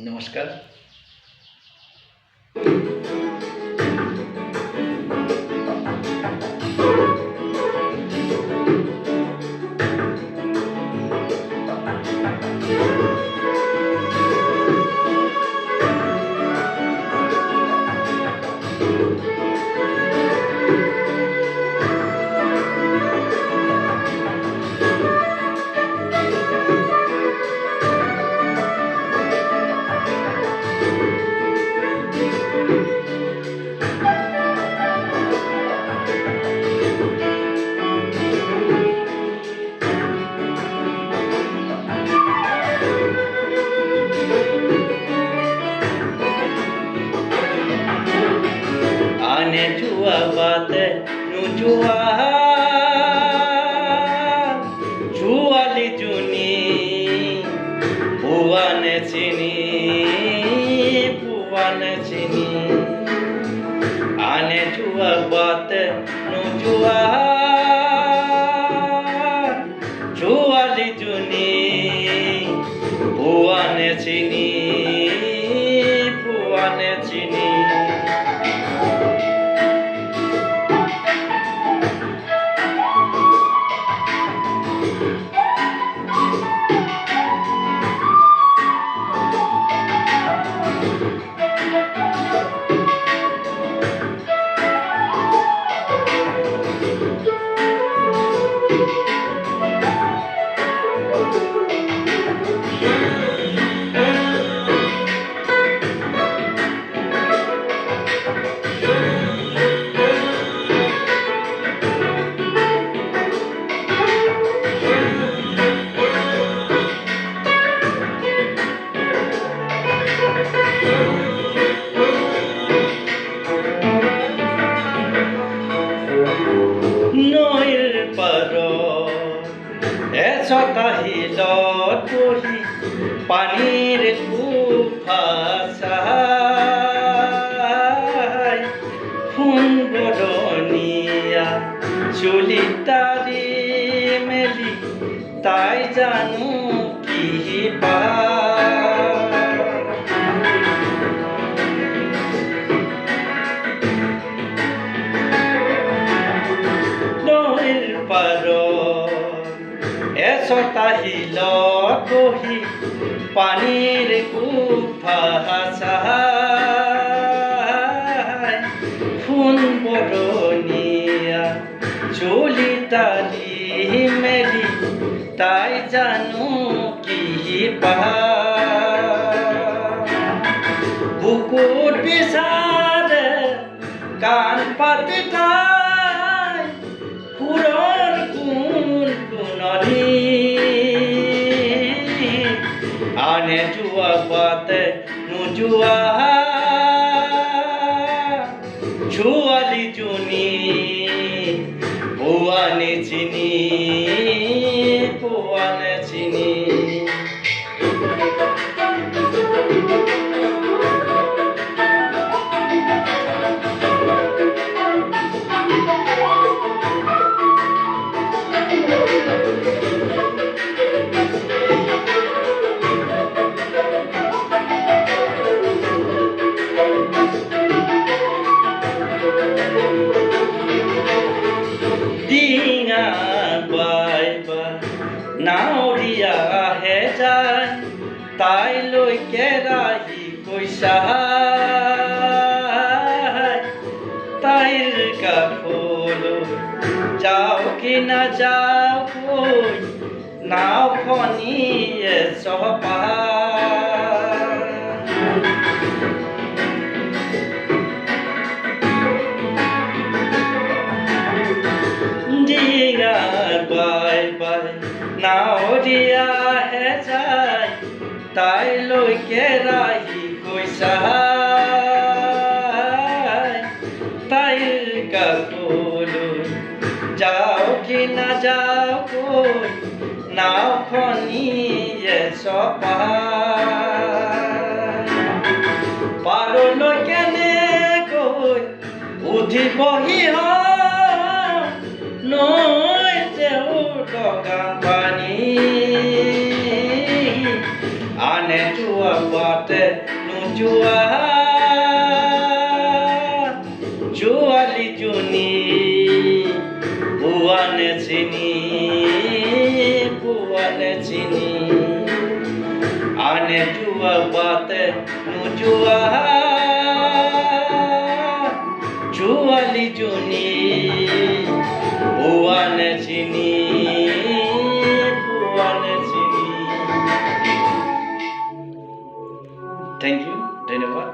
নমস্কার। आने जुआ बात नु जुआ जुआली जुनी पुआने चिनी आने जुआ बात नु जुआ जुआली जुनी पुआने चिनी তাহিলত বহি পানীৰ কুফাচাই সোণ বৰণীয়া চুলি তাৰি মেলি তাই জানো কি নৈৰ পাৰত তাহিলত বহি পানীৰ কুফাচাই সোণ বৰণীয়া চুলি তাৰি মেলি তাই জানো কি বুকুত বিচাৰে কাণ পাতি তাই সুৰৰ কুণকুণনি आने जुआ बात नु जुआ जुआली जुनी पुआने चिनी নাৱৰীয়া হে যায় তাই লৈ কেৰাহী কৈছা তাইৰ কাষলৈ যাওঁ কি নাযাওঁ কৈ নাওখনিয়ে নাৱৰীয়া হে যায় তাই লৈ কেৰাহী কৈছা তাইৰ কাষলৈ যাওঁ কি নাযাওঁ কৈ নাওখনিয়ে পাৰলৈ কেনেকৈ উঠিবহি নৈ তেওঁ লগা পানী আনে চুয়া পাতে নু চুয়া চুয়ালি চুনি বুয়ানে চিনি আনে চুয়া পাতে নু চুয়া চুয়ালি চুনি বুয়ানে চিনি থ্যাংক ইউ ধন্যবাদ